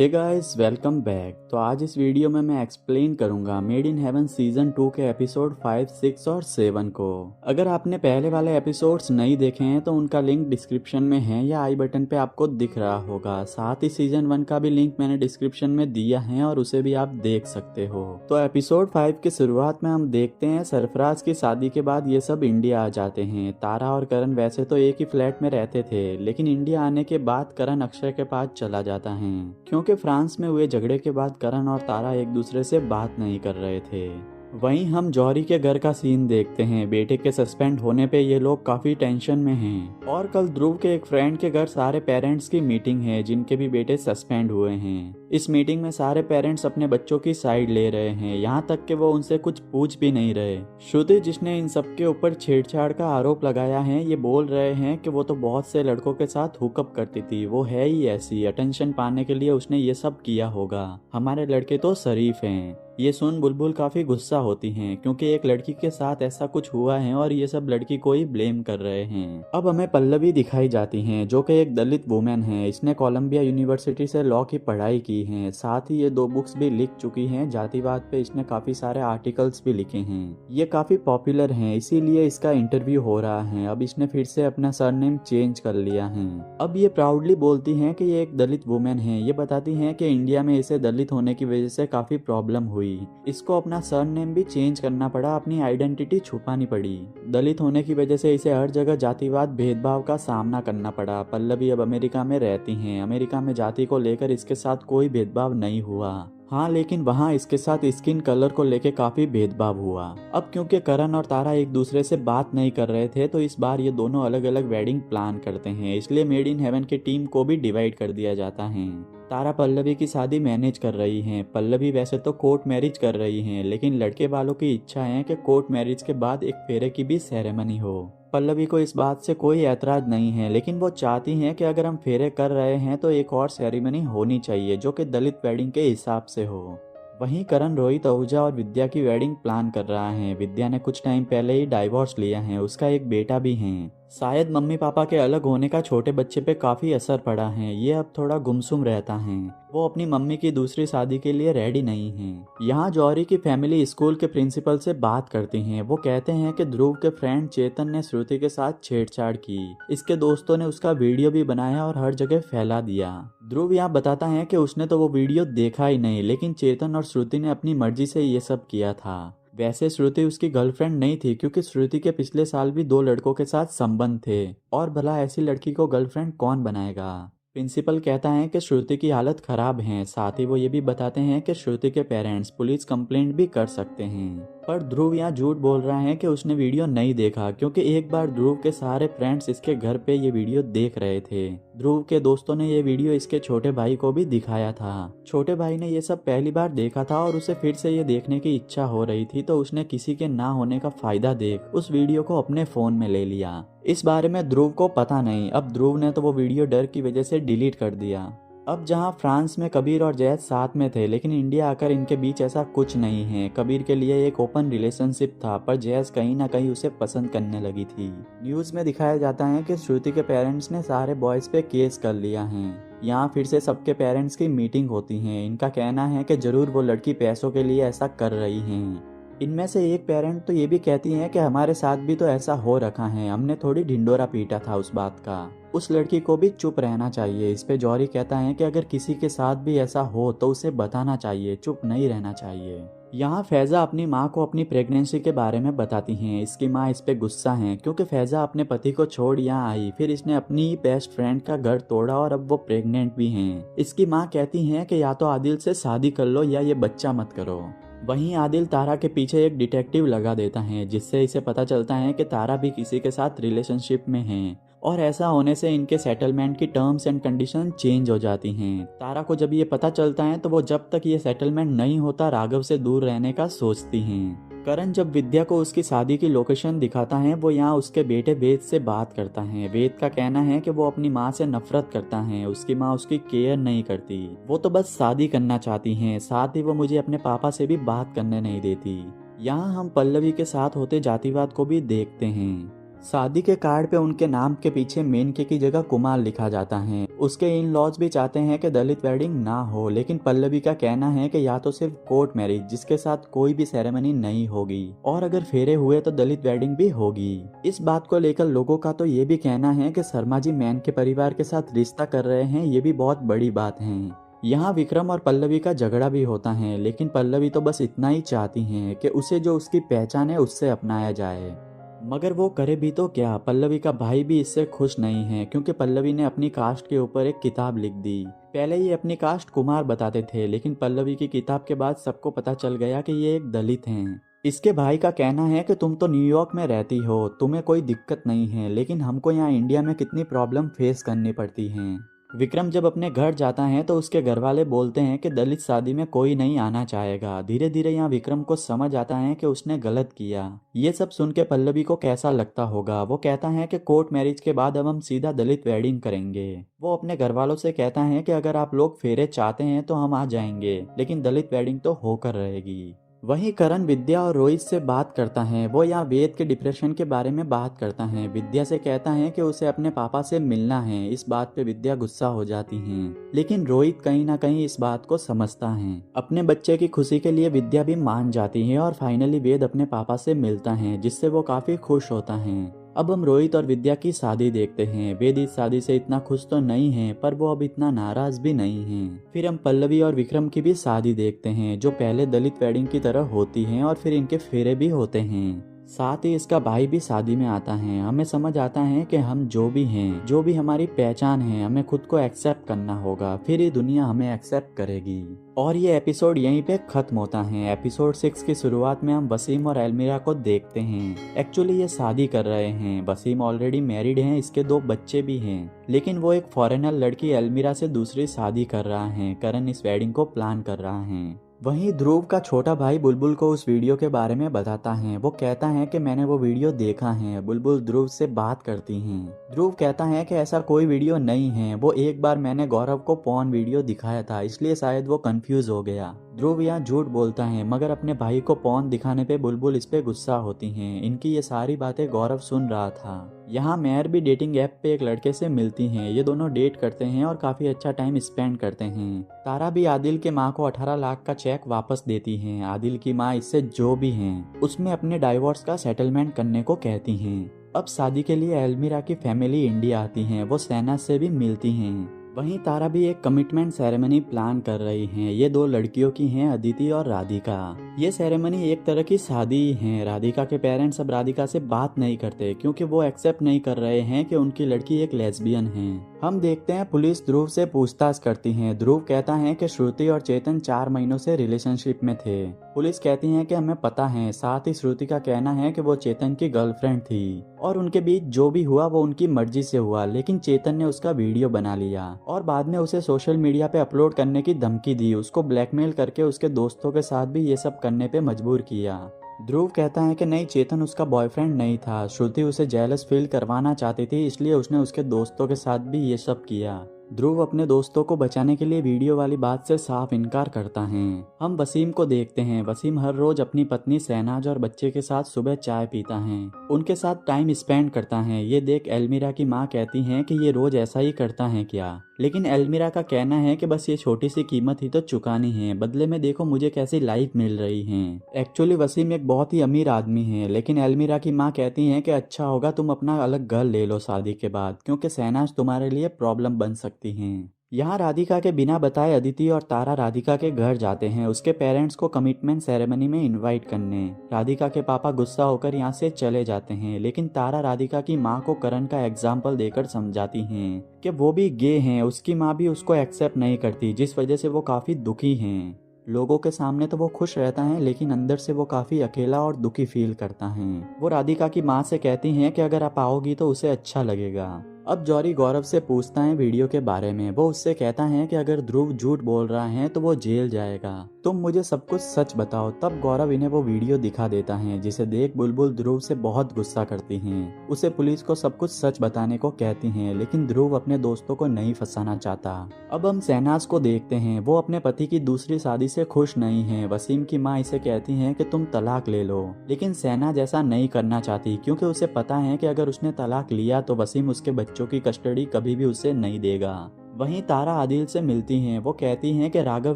Hey guys, welcome back. तो आज इस वीडियो में मैं एक्सप्लेन करूंगा मेड इन हेवन सीजन 2 के एपिसोड 5, 6 और 7 को। अगर आपने पहले वाले एपिसोड्स नहीं देखे हैं तो उनका लिंक डिस्क्रिप्शन में है या आई बटन पे आपको दिख रहा होगा। साथ ही सीजन 1 का भी लिंक मैंने डिस्क्रिप्शन में दिया है और उसे भी आप देख सकते हो। तो एपिसोड 5 की शुरुआत में हम देखते हैं सरफराज की शादी के बाद ये सब इंडिया आ जाते हैं। तारा और करण वैसे तो एक ही फ्लैट में रहते थे, लेकिन इंडिया आने के बाद करण अक्षय के पास चला जाता है क्योंकि फ्रांस में हुए झगड़े के बाद करण और तारा एक दूसरे से बात नहीं कर रहे थे। वहीं हम जौहरी के घर का सीन देखते हैं। बेटे के सस्पेंड होने पे ये लोग काफी टेंशन में हैं और कल ध्रुव के एक फ्रेंड के घर सारे पेरेंट्स की मीटिंग है जिनके भी बेटे सस्पेंड हुए हैं। इस मीटिंग में सारे पेरेंट्स अपने बच्चों की साइड ले रहे हैं, यहाँ तक कि वो उनसे कुछ पूछ भी नहीं रहे। श्रुति, जिसने इन सबके ऊपर छेड़छाड़ का आरोप लगाया है, ये बोल रहे हैं कि वो तो बहुत से लड़कों के साथ हुकअप करती थी, वो है ही ऐसी, अटेंशन पाने के लिए उसने ये सब किया होगा, हमारे लड़के तो शरीफ हैं। ये सुन बुलबुल काफी गुस्सा होती हैं क्योंकि एक लड़की के साथ ऐसा कुछ हुआ है और ये सब लड़की को ही ब्लेम कर रहे हैं। अब हमें पल्लवी दिखाई जाती हैं जो कि एक दलित वुमेन है। इसने कोलंबिया यूनिवर्सिटी से लॉ की पढ़ाई की है। साथ ही ये 2 बुक्स भी लिख चुकी हैं। जातिवाद पे इसने काफी सारे आर्टिकल्स भी लिखे हैं। ये काफी पॉपुलर हैं, इसीलिए इसका इंटरव्यू हो रहा है। अब इसने फिर से अपना सरनेम चेंज कर लिया है। अब ये प्राउडली बोलती हैं कि ये एक दलित वुमेन है। ये बताती हैं कि इंडिया में इसे दलित होने की वजह से काफी प्रॉब्लम हुई, इसको अपना सरनेम भी चेंज करना पड़ा, अपनी आइडेंटिटी छुपानी पड़ी। दलित होने की वजह से इसे हर जगह जातिवाद भेदभाव का सामना करना पड़ा। पल्लवी अब अमेरिका में रहती हैं। अमेरिका में जाति को लेकर इसके साथ कोई भेदभाव नहीं हुआ। हाँ, लेकिन वहाँ इसके साथ स्किन कलर को लेके काफी भेदभाव हुआ। अब क्योंकि करण और तारा एक दूसरे से बात नहीं कर रहे थे तो इस बार ये दोनों अलग अलग वेडिंग प्लान करते हैं, इसलिए मेड इन हेवन की टीम को भी डिवाइड कर दिया जाता है। तारा पल्लवी की शादी मैनेज कर रही हैं। पल्लवी वैसे तो कोर्ट मैरिज कर रही हैं, लेकिन लड़के वालों की इच्छा है कि कोर्ट मैरिज के बाद एक फेरे की भी सेरेमनी हो। पल्लवी को इस बात से कोई ऐतराज नहीं है, लेकिन वो चाहती हैं कि अगर हम फेरे कर रहे हैं तो एक और सेरेमनी होनी चाहिए जो कि दलित वेडिंग के हिसाब से हो। वहीं करण रोहित आहूजा और विद्या की वेडिंग प्लान कर रहा है। विद्या ने कुछ टाइम पहले ही डाइवोर्स लिया है, उसका एक बेटा भी है। शायद मम्मी पापा के अलग होने का छोटे बच्चे पे काफी असर पड़ा है। ये अब थोड़ा गुमसुम रहता है। वो अपनी मम्मी की दूसरी शादी के लिए रेडी नहीं है। यहाँ जौहरी की फैमिली स्कूल के प्रिंसिपल से बात करती हैं। वो कहते हैं कि ध्रुव के फ्रेंड चेतन ने श्रुति के साथ छेड़छाड़ की। इसके दोस्तों ने उसका वीडियो भी बनाया और हर जगह फैला दिया। ध्रुव यहाँ बताता है कि उसने तो वो वीडियो देखा ही नहीं, लेकिन चेतन और श्रुति ने अपनी मर्जी से ये सब किया था। वैसे श्रुति उसकी गर्लफ्रेंड नहीं थी क्योंकि श्रुति के पिछले साल भी 2 लड़कों के साथ संबंध थे, और भला ऐसी लड़की को गर्लफ्रेंड कौन बनाएगा। प्रिंसिपल कहता है कि श्रुति की हालत खराब है। साथ ही वो ये भी बताते हैं कि श्रुति के पेरेंट्स पुलिस कंप्लेंट भी कर सकते हैं। पर ध्रुव यहाँ झूठ बोल रहा है कि उसने वीडियो नहीं देखा, क्योंकि एक बार ध्रुव के सारे फ्रेंड्स इसके घर पे ये वीडियो देख रहे थे। ध्रुव के दोस्तों ने ये वीडियो इसके छोटे भाई को भी दिखाया था। छोटे भाई ने ये सब पहली बार देखा था और उसे फिर से ये देखने की इच्छा हो रही थी, तो उसने किसी के ना होने का फायदा देख उस वीडियो को अपने फोन में ले लिया। इस बारे में ध्रुव को पता नहीं। अब ध्रुव ने तो वो वीडियो डर की वजह से डिलीट कर दिया। अब जहां फ्रांस में कबीर और जैद साथ में थे, लेकिन इंडिया आकर इनके बीच ऐसा कुछ नहीं है। कबीर के लिए एक ओपन रिलेशनशिप था, पर जैज कहीं ना कहीं उसे पसंद करने लगी थी। न्यूज में दिखाया जाता है कि श्रुति के पेरेंट्स ने सारे बॉयज पे केस कर लिया है। यहाँ फिर से सबके पेरेंट्स की मीटिंग होती है। इनका कहना है कि जरूर वो लड़की पैसों के लिए ऐसा कर रही है। इनमें से एक पेरेंट तो ये भी कहती हैं कि हमारे साथ भी तो ऐसा हो रखा है, हमने थोड़ी ढिंडोरा पीटा था उस बात का, उस लड़की को भी चुप रहना चाहिए। इस पे जौहरी कहता है कि अगर किसी के साथ भी ऐसा हो तो उसे बताना चाहिए, चुप नहीं रहना चाहिए। यहाँ फैजा अपनी माँ को अपनी प्रेगनेंसी के बारे में बताती हैं। इसकी माँ इस पे गुस्सा है क्योंकि फैजा अपने पति को छोड़ यहाँ आई, फिर इसने अपनी बेस्ट फ्रेंड का घर तोड़ा और अब वो प्रेग्नेंट भी हैं। इसकी माँ कहती हैं कि या तो आदिल से शादी कर लो या ये बच्चा मत करो। वहीं आदिल तारा के पीछे एक डिटेक्टिव लगा देता है, जिससे इसे पता चलता है कि तारा भी किसी के साथ रिलेशनशिप में है, और ऐसा होने से इनके सेटलमेंट की टर्म्स एंड कंडीशन चेंज हो जाती हैं। तारा को जब ये पता चलता है तो वो जब तक ये सेटलमेंट नहीं होता राघव से दूर रहने का सोचती हैं। करण जब विद्या को उसकी शादी की लोकेशन दिखाता है, वो यहाँ उसके बेटे वेद से बात करता है। वेद का कहना है कि वो अपनी माँ से नफरत करता है, उसकी माँ उसकी केयर नहीं करती, वो तो बस शादी करना चाहती हैं, साथ ही वो मुझे अपने पापा से भी बात करने नहीं देती। यहाँ हम पल्लवी के साथ होते जातिवाद को भी देखते हैं। शादी के कार्ड पे उनके नाम के पीछे मेनके की जगह कुमार लिखा जाता है। उसके इन लॉज भी चाहते हैं कि दलित वेडिंग ना हो, लेकिन पल्लवी का कहना है कि या तो सिर्फ कोर्ट मैरिज जिसके साथ कोई भी सेरेमनी नहीं होगी, और अगर फेरे हुए तो दलित वेडिंग भी होगी। इस बात को लेकर लोगों का तो ये भी कहना है कि शर्मा जी मैन के परिवार के साथ रिश्ता कर रहे हैं, ये भी बहुत बड़ी बात है। यहाँ विक्रम और पल्लवी का झगड़ा भी होता है, लेकिन पल्लवी तो बस इतना ही चाहती है कि उसे जो उसकी पहचान है उससे अपनाया जाए। मगर वो करे भी तो क्या, पल्लवी का भाई भी इससे खुश नहीं है, क्योंकि पल्लवी ने अपनी कास्ट के ऊपर एक किताब लिख दी। पहले ये अपनी कास्ट कुमार बताते थे, लेकिन पल्लवी की किताब के बाद सबको पता चल गया कि ये एक दलित हैं। इसके भाई का कहना है कि तुम तो न्यूयॉर्क में रहती हो, तुम्हें कोई दिक्कत नहीं है, लेकिन हमको यहाँ इंडिया में कितनी प्रॉब्लम फेस करनी पड़ती हैं। विक्रम जब अपने घर जाता है तो उसके घर वाले बोलते हैं कि दलित शादी में कोई नहीं आना चाहेगा। धीरे धीरे यहाँ विक्रम को समझ आता है कि उसने गलत किया। ये सब सुन के पल्लवी को कैसा लगता होगा। वो कहता है कि कोर्ट मैरिज के बाद अब हम सीधा दलित वेडिंग करेंगे। वो अपने घर वालों से कहता है कि अगर आप लोग फेरे चाहते हैं तो हम आ जाएंगे, लेकिन दलित वेडिंग तो होकर रहेगी। वहीं करण विद्या और रोहित से बात करता है। वो यहाँ वेद के डिप्रेशन के बारे में बात करता है। विद्या से कहता है कि उसे अपने पापा से मिलना है। इस बात पे विद्या गुस्सा हो जाती है, लेकिन रोहित कहीं ना कहीं इस बात को समझता है। अपने बच्चे की खुशी के लिए विद्या भी मान जाती है और फाइनली वेद अपने पापा से मिलता है, जिससे वो काफी खुश होता है। अब हम रोहित और विद्या की शादी देखते हैं। वेद इस शादी से इतना खुश तो नहीं है, पर वो अब इतना नाराज भी नहीं है। फिर हम पल्लवी और विक्रम की भी शादी देखते हैं, जो पहले दलित वेडिंग की तरह होती है, और फिर इनके फेरे भी होते हैं। साथ ही इसका भाई भी शादी में आता है। हमें समझ आता है कि हम जो भी हैं, जो भी हमारी पहचान है, हमें खुद को एक्सेप्ट करना होगा, फिर ये दुनिया हमें एक्सेप्ट करेगी। और ये एपिसोड यहीं पे खत्म होता है। एपिसोड 6 की शुरुआत में हम वसीम और एलमीरा को देखते हैं। एक्चुअली ये शादी कर रहे हैं। वसीम ऑलरेडी मैरिड हैं, इसके 2 बच्चे भी हैं, लेकिन वो एक फॉरेनर लड़की एलमीरा से दूसरी शादी कर रहा है। करण इस वेडिंग को प्लान कर रहा है। वहीं ध्रुव का छोटा भाई बुलबुल को उस वीडियो के बारे में बताता है। वो कहता है कि मैंने वो वीडियो देखा है। बुलबुल ध्रुव से बात करती हैं। ध्रुव कहता है कि ऐसा कोई वीडियो नहीं है, वो एक बार मैंने गौरव को पॉर्न वीडियो दिखाया था, इसलिए शायद वो कंफ्यूज हो गया। ध्रुव यहाँ झूठ बोलता है, मगर अपने भाई को पॉर्न दिखाने पे बुलबुल इस पे गुस्सा होती हैं। इनकी ये सारी बातें गौरव सुन रहा था। यहाँ मेहर भी डेटिंग ऐप पे एक लड़के से मिलती हैं। ये दोनों डेट करते हैं और काफी अच्छा टाइम स्पेंड करते हैं। तारा भी आदिल के माँ को 18 लाख का चेक वापस देती हैं। आदिल की माँ इससे जो भी हैं उसमें अपने डाइवोर्स का सेटलमेंट करने को कहती हैं। अब शादी के लिए एलमीरा की फैमिली इंडिया आती है। वो सैना से भी मिलती हैं। वहीं तारा भी एक कमिटमेंट सेरेमनी प्लान कर रही हैं। ये 2 लड़कियों की हैं, अदिति और राधिका। ये सेरेमनी एक तरह की शादी ही है। राधिका के पेरेंट्स अब राधिका से बात नहीं करते, क्योंकि वो एक्सेप्ट नहीं कर रहे हैं कि उनकी लड़की एक लेस्बियन है। हम देखते हैं पुलिस ध्रुव से पूछताछ करती है। ध्रुव कहता है कि श्रुति और चेतन 4 महीनों से रिलेशनशिप में थे। पुलिस कहती है कि हमें पता है। साथ ही श्रुति का कहना है कि वो चेतन की गर्लफ्रेंड थी और उनके बीच जो भी हुआ वो उनकी मर्जी से हुआ, लेकिन चेतन ने उसका वीडियो बना लिया और बाद में उसे सोशल मीडिया पे अपलोड करने की धमकी दी। उसको ब्लैकमेल करके उसके दोस्तों के साथ भी ये सब करने पे मजबूर किया। ध्रुव कहता है कि नहीं, चेतन उसका बॉयफ्रेंड नहीं था। श्रुति उसे जेलस फील करवाना चाहती थी, इसलिए उसने उसके दोस्तों के साथ भी ये सब किया। ध्रुव अपने दोस्तों को बचाने के लिए वीडियो वाली बात से साफ इनकार करता है। हम वसीम को देखते हैं। वसीम हर रोज अपनी पत्नी शहनाज और बच्चे के साथ सुबह चाय पीता है, उनके साथ टाइम स्पेंड करता है। ये देख एलमीरा की माँ कहती है कि ये रोज ऐसा ही करता है क्या, लेकिन एलमीरा का कहना है कि बस ये छोटी सी कीमत ही तो चुकानी है, बदले में देखो मुझे कैसी लाइफ मिल रही है। एक्चुअली वसीम एक बहुत ही अमीर आदमी है, लेकिन एलमीरा की माँ कहती है कि अच्छा होगा तुम अपना अलग घर ले लो शादी के बाद, क्योंकि शहनाज तुम्हारे लिए प्रॉब्लम बन सकती हैं। यहाँ राधिका के बिना बताए अदिति और तारा राधिका के घर जाते हैं, उसके पेरेंट्स को कमिटमेंट सेरेमनी में इनवाइट करने। राधिका के पापा गुस्सा होकर यहाँ से चले जाते हैं, लेकिन तारा राधिका की माँ को करण का एग्जाम्पल देकर समझाती हैं कि वो भी गे हैं। उसकी माँ भी उसको एक्सेप्ट नहीं करती, जिस वजह से वो काफी दुखी हैं। लोगों के सामने तो वो खुश रहता है, लेकिन अंदर से वो काफी अकेला और दुखी फील करता है। वो राधिका की माँ से कहती हैं कि अगर आप आओगी तो उसे अच्छा लगेगा। अब जॉरी गौरव से पूछता है वीडियो के बारे में। वो उससे कहता है कि अगर ध्रुव झूठ बोल रहा है तो वो जेल जाएगा, तुम मुझे सब कुछ सच बताओ। तब गौरव इन्हें वो वीडियो दिखा देता है, जिसे देख बुलबुल ध्रुव से बहुत गुस्सा करती हैं। उसे पुलिस को सब कुछ सच बताने को कहती हैं, लेकिन ध्रुव अपने दोस्तों को नहीं फंसाना चाहता। अब हम शहनाज को देखते हैं। वो अपने पति की दूसरी शादी से खुश नहीं है। वसीम की माँ इसे कहती है कि तुम तलाक ले लो, लेकिन शहनाज ऐसा नहीं करना चाहती, क्योंकि उसे पता है कि अगर उसने तलाक लिया तो वसीम उसके बच्चों की कस्टडी कभी भी उसे नहीं देगा। वहीं तारा आदिल से मिलती हैं। वो कहती हैं कि राघव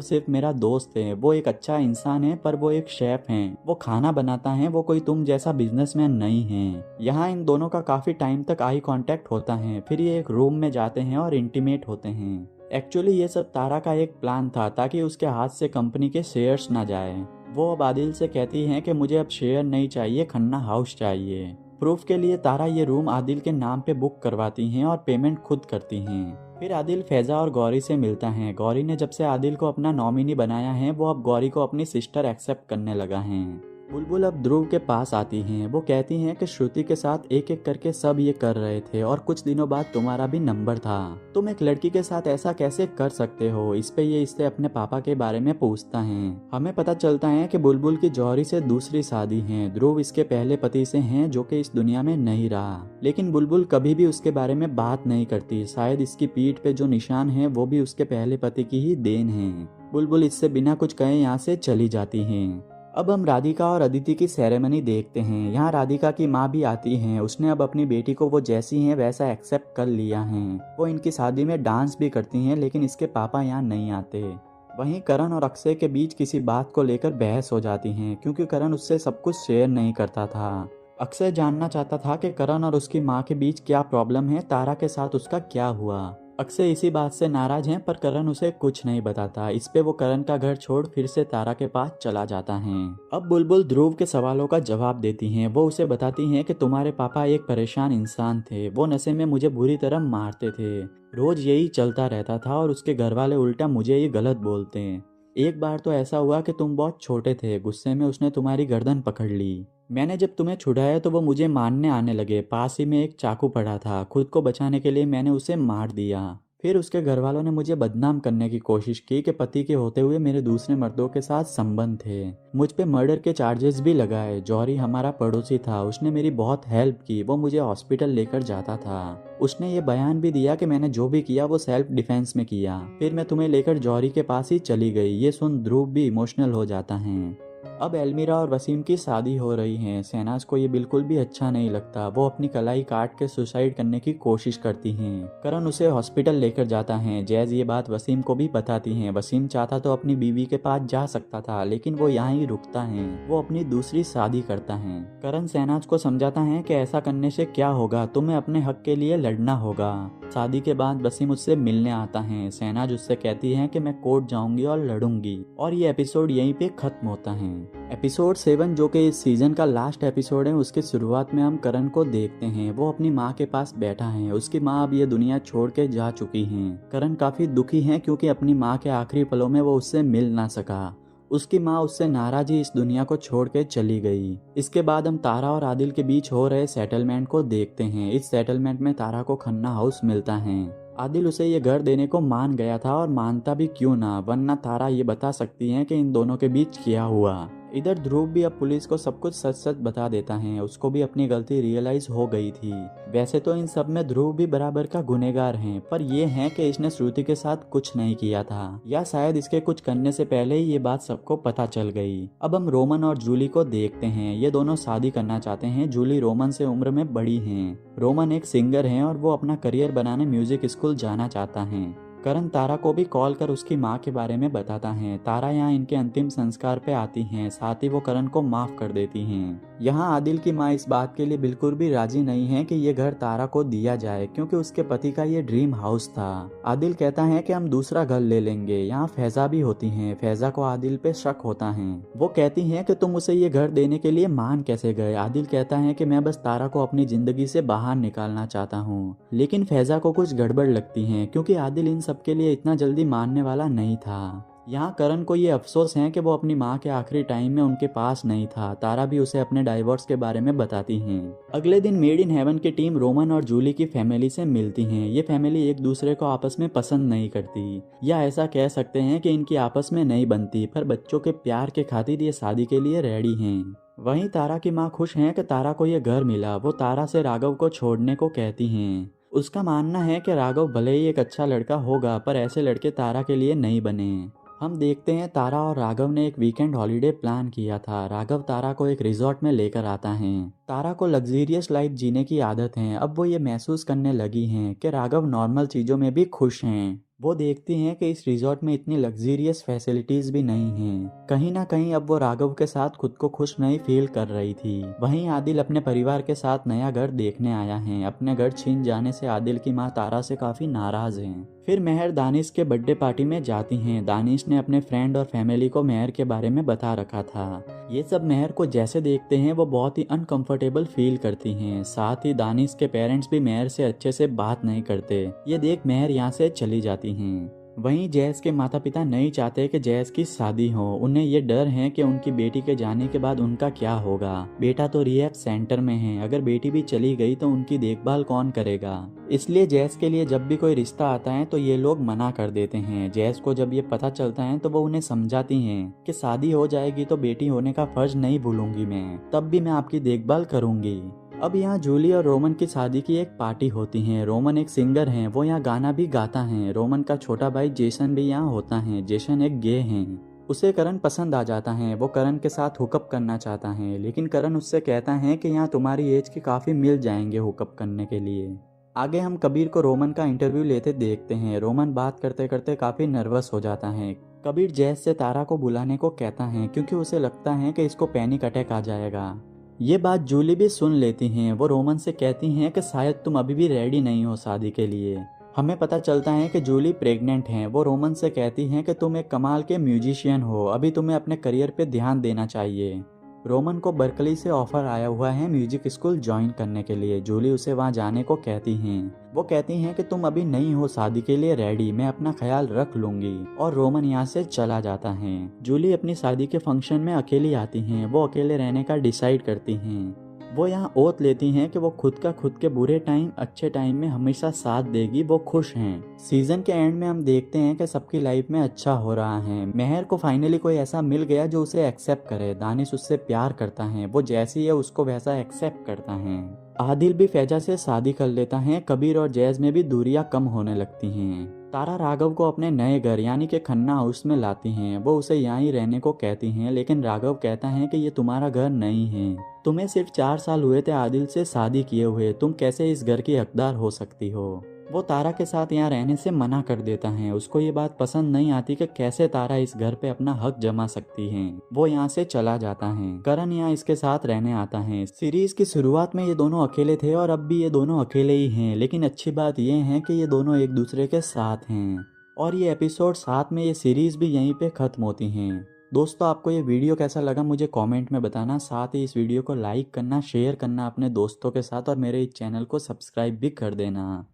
सिर्फ मेरा दोस्त है, वो एक अच्छा इंसान है, पर वो एक शेफ हैं, वो खाना बनाता है, वो कोई तुम जैसा बिजनेसमैन नहीं है। यहाँ इन दोनों का काफी टाइम तक आई कांटेक्ट होता है। फिर ये एक रूम में जाते हैं और इंटीमेट होते हैं। एक्चुअली ये सब तारा का एक प्लान था, ताकि उसके हाथ से कंपनी के शेयर्स ना जाए। वो अब आदिल से कहती हैं कि मुझे अब शेयर नहीं चाहिए, खन्ना हाउस चाहिए। प्रूफ के लिए तारा ये रूम आदिल के नाम पे बुक करवाती हैं और पेमेंट खुद करती हैं। फिर आदिल फैजा और गौरी से मिलता है। गौरी ने जब से आदिल को अपना नॉमिनी बनाया है, वो अब गौरी को अपनी सिस्टर एक्सेप्ट करने लगा है। बुलबुल अब ध्रुव के पास आती हैं। वो कहती हैं कि श्रुति के साथ एक एक करके सब ये कर रहे थे और कुछ दिनों बाद तुम्हारा भी नंबर था। तुम एक लड़की के साथ ऐसा कैसे कर सकते हो? इस पे ये इससे अपने पापा के बारे में पूछता है। हमें पता चलता है कि बुलबुल की जौहरी से दूसरी शादी है। ध्रुव इसके पहले पति से हैं, जो कि इस दुनिया में नहीं रहा, लेकिन बुलबुल कभी भी उसके बारे में बात नहीं करती। शायद इसकी पीठ पे जो निशान है वो भी उसके पहले पति की ही देन है। बुलबुल इससे बिना कुछ कहे यहाँ से चली जाती है। अब हम राधिका और अदिति की सेरेमनी देखते हैं। यहाँ राधिका की माँ भी आती हैं। उसने अब अपनी बेटी को वो जैसी हैं वैसा एक्सेप्ट कर लिया है। वो इनकी शादी में डांस भी करती हैं, लेकिन इसके पापा यहाँ नहीं आते। वहीं करण और अक्षय के बीच किसी बात को लेकर बहस हो जाती है, क्योंकि करण उससे सब कुछ शेयर नहीं करता था। अक्षय जानना चाहता था कि करण और उसकी माँ के बीच क्या प्रॉब्लम है, तारा के साथ उसका क्या हुआ। अक्षय इसी बात से नाराज है, पर करण उसे कुछ नहीं बताता। इस पे वो करण का घर छोड़ फिर से तारा के पास चला जाता है। अब बुलबुल ध्रुव के सवालों का जवाब देती हैं। वो उसे बताती हैं कि तुम्हारे पापा एक परेशान इंसान थे, वो नशे में मुझे बुरी तरह मारते थे, रोज यही चलता रहता था और उसके घर वाले उल्टा मुझे ही गलत बोलते हैं। एक बार तो ऐसा हुआ कि तुम बहुत छोटे थे, गुस्से में उसने तुम्हारी गर्दन पकड़ ली। मैंने जब तुम्हें छुड़ाया तो वो मुझे मारने आने लगे। पास ही में एक चाकू पड़ा था, खुद को बचाने के लिए मैंने उसे मार दिया। फिर उसके घर वालों ने मुझे बदनाम करने की कोशिश की कि पति के होते हुए मेरे दूसरे मर्दों के साथ संबंध थे। मुझ पे मर्डर के चार्जेस भी लगाए। जौहरी हमारा पड़ोसी था, उसने मेरी बहुत हेल्प की। वो मुझे हॉस्पिटल लेकर जाता था। उसने ये बयान भी दिया कि मैंने जो भी किया वो सेल्फ डिफेंस में किया। फिर मैं तुम्हें लेकर जौहरी के पास ही चली गई। ये सुन ध्रुव भी इमोशनल हो जाता है। अब एलमीरा और वसीम की शादी हो रही है। शहनाज को ये बिल्कुल भी अच्छा नहीं लगता। वो अपनी कलाई काट के सुसाइड करने की कोशिश करती हैं। करण उसे हॉस्पिटल लेकर जाता है। जैज ये बात वसीम को भी बताती हैं। वसीम चाहता तो अपनी बीवी के पास जा सकता था, लेकिन वो यहाँ ही रुकता है। वो अपनी दूसरी शादी करता है। करण शहनाज को समझाता है कि ऐसा करने से क्या होगा, तुम्हें अपने हक के लिए लड़ना होगा। शादी के बाद वसीम उससे मिलने आता है। शहनाज उससे कहती है कि मैं कोर्ट जाऊंगी और लड़ूंगी, और ये एपिसोड यहीं पे खत्म होता है। एपिसोड 7, जो कि इस सीजन का लास्ट एपिसोड है, उसके शुरुआत में हम करण को देखते हैं। वो अपनी माँ के पास बैठा है। उसकी माँ अब ये दुनिया छोड़ के जा चुकी हैं। करण काफी दुखी है, क्योंकि अपनी माँ के आखिरी पलों में वो उससे मिल ना सका। उसकी माँ उससे नाराज ही इस दुनिया को छोड़ के चली गई। इसके बाद हम तारा और आदिल के बीच हो रहे सेटलमेंट को देखते हैं। इस सेटलमेंट में तारा को खन्ना हाउस मिलता है। आदिल उसे ये घर देने को मान गया था, और मानता भी क्यों ना, वरना तारा ये बता सकती है कि इन दोनों के बीच क्या हुआ। इधर ध्रुव भी अब पुलिस को सब कुछ सच सच बता देता है। उसको भी अपनी गलती रियलाइज हो गई थी। वैसे तो इन सब में ध्रुव भी बराबर का गुनहगार है, पर यह है कि इसने श्रुति के साथ कुछ नहीं किया था, या शायद इसके कुछ करने से पहले ही ये बात सबको पता चल गई। अब हम रोमन और जूली को देखते हैं। ये दोनों शादी करना चाहते हैं। जूली रोमन से उम्र में बड़ी है। रोमन एक सिंगर है और वो अपना करियर बनाने म्यूजिक स्कूल जाना चाहता है। करण तारा को भी कॉल कर उसकी माँ के बारे में बताता है। तारा यहाँ इनके अंतिम संस्कार पे आती हैं, साथ ही वो करण को माफ कर देती हैं। यहाँ आदिल की माँ इस बात के लिए बिल्कुल भी राजी नहीं है कि ये घर तारा को दिया जाए, क्योंकि उसके पति का ये ड्रीम हाउस था। आदिल कहता है कि हम दूसरा घर ले लेंगे। यहाँ फैजा भी होती है। फैजा को आदिल पे शक होता है। वो कहती है कि तुम उसे ये घर देने के लिए मान कैसे गए। आदिल कहता है कि मैं बस तारा को अपनी जिंदगी से बाहर निकालना चाहता हूँ, लेकिन फैजा को कुछ गड़बड़ लगती है, क्योंकि आदिल इन सब के लिए इतना जल्दी मानने वाला नहीं था। यहाँ करण को ये अफसोस है कि वो अपनी माँ के आखिरी टाइम में उनके पास नहीं था। तारा भी उसे अपने डाइवोर्स के बारे में बताती हैं। अगले दिन मेड इन हेवन की टीम रोमन और जूली की फैमिली से मिलती हैं। ये फैमिली एक दूसरे को आपस में पसंद नहीं करती, या ऐसा कह सकते हैं कि इनकी आपस में नहीं बनती, पर बच्चों के प्यार के खातिर ये शादी के लिए रेडी हैं। वहीं तारा की माँ खुश हैं कि तारा को ये घर मिला। वो तारा से राघव को छोड़ने को कहती हैं। उसका मानना है कि राघव भले ही एक अच्छा लड़का होगा, पर ऐसे लड़के तारा के लिए नहीं बने। हम देखते हैं तारा और राघव ने एक वीकेंड हॉलीडे प्लान किया था। राघव तारा को एक रिजॉर्ट में लेकर आता है। तारा को लग्जरियस लाइफ जीने की आदत है। अब वो ये महसूस करने लगी हैं कि राघव नॉर्मल चीज़ों में भी खुश हैं। वो देखती हैं कि इस रिजॉर्ट में इतनी लग्जरियस फैसिलिटीज भी नहीं हैं। कहीं ना कहीं अब वो राघव के साथ खुद को खुश नहीं फील कर रही थी। वहीं आदिल अपने परिवार के साथ नया घर देखने आया है। अपने घर छीन जाने से आदिल की माँ तारा से काफी नाराज है। फिर मेहर दानिश के बर्थडे पार्टी में जाती हैं। दानिश ने अपने फ्रेंड और फैमिली को मेहर के बारे में बता रखा था। ये सब मेहर को जैसे देखते हैं वो बहुत ही अनकंफर्टेबल फील करती हैं। साथ ही दानिश के पेरेंट्स भी मेहर से अच्छे से बात नहीं करते। ये देख मेहर यहाँ से चली जाती हैं। वहीं जैस के माता पिता नहीं चाहते कि जैस की शादी हो। उन्हें ये डर है कि उनकी बेटी के जाने के बाद उनका क्या होगा। बेटा तो रिहैब सेंटर में है, अगर बेटी भी चली गई तो उनकी देखभाल कौन करेगा। इसलिए जैस के लिए जब भी कोई रिश्ता आता है तो ये लोग मना कर देते हैं। जैस को जब ये पता चलता है तो वो उन्हें समझाती हैं कि शादी हो जाएगी तो बेटी होने का फर्ज नहीं भूलूंगी मैं, तब भी मैं आपकी देखभाल करूंगी। अब यहाँ जूली और रोमन की शादी की एक पार्टी होती है। रोमन एक सिंगर है, वो यहाँ गाना भी गाता है। रोमन का छोटा भाई जेसन भी यहाँ होता है। जेसन एक गे है। उसे करण पसंद आ जाता है। वो करण के साथ हुकअप करना चाहता है, लेकिन करण उससे कहता है कि यहाँ तुम्हारी एज के काफी मिल जाएंगे हुकअप करने के लिए। आगे हम कबीर को रोमन का इंटरव्यू लेते देखते हैं। रोमन बात करते करते काफी नर्वस हो जाता है। कबीर जैस से तारा को बुलाने को कहता है क्योंकि उसे लगता है कि इसको पैनिक अटैक आ जाएगा। ये बात जूली भी सुन लेती हैं। वो रोमन से कहती हैं कि शायद तुम अभी भी रेडी नहीं हो शादी के लिए। हमें पता चलता है कि जूली प्रेग्नेंट हैं। वो रोमन से कहती हैं कि तुम एक कमाल के म्यूजिशियन हो, अभी तुम्हें अपने करियर पे ध्यान देना चाहिए। रोमन को बर्कली से ऑफर आया हुआ है म्यूजिक स्कूल ज्वाइन करने के लिए। जूली उसे वहां जाने को कहती हैं। वो कहती हैं कि तुम अभी नहीं हो शादी के लिए रेडी, मैं अपना ख्याल रख लूंगी। और रोमन यहाँ से चला जाता है। जूली अपनी शादी के फंक्शन में अकेली आती हैं। वो अकेले रहने का डिसाइड करती हैं। वो यहाँ ओथ लेती हैं कि वो खुद के बुरे टाइम अच्छे टाइम में हमेशा साथ देगी। वो खुश हैं। सीजन के एंड में हम देखते हैं कि सबकी लाइफ में अच्छा हो रहा है। मेहर को फाइनली कोई ऐसा मिल गया जो उसे एक्सेप्ट करे। दानिश उससे प्यार करता है, वो जैसी है उसको वैसा एक्सेप्ट करता है। आदिल भी फैजा से शादी कर लेता है। कबीर और जैज में भी दूरियां कम होने लगती हैं। तारा राघव को अपने नए घर यानी कि खन्ना हाउस में लाती हैं। वो उसे यहाँ ही रहने को कहती हैं, लेकिन राघव कहता है कि ये तुम्हारा घर नहीं है। तुम्हें सिर्फ 4 साल हुए थे आदिल से शादी किए हुए, तुम कैसे इस घर की हकदार हो सकती हो। वो तारा के साथ यहाँ रहने से मना कर देता है। उसको ये बात पसंद नहीं आती कि कैसे तारा इस घर पे अपना हक जमा सकती है। वो यहाँ से चला जाता है। करण यहाँ इसके साथ रहने आता है। सीरीज की शुरुआत में ये दोनों अकेले थे और अब भी ये दोनों अकेले ही हैं, लेकिन अच्छी बात ये है कि ये दोनों एक दूसरे के साथ हैं। और ये एपिसोड 7 में ये सीरीज भी यहीं पे खत्म होती हैं। दोस्तों, आपको ये वीडियो कैसा लगा मुझे कमेंट में बताना। साथ ही इस वीडियो को लाइक करना, शेयर करना अपने दोस्तों के साथ और मेरे इस चैनल को सब्सक्राइब भी कर देना।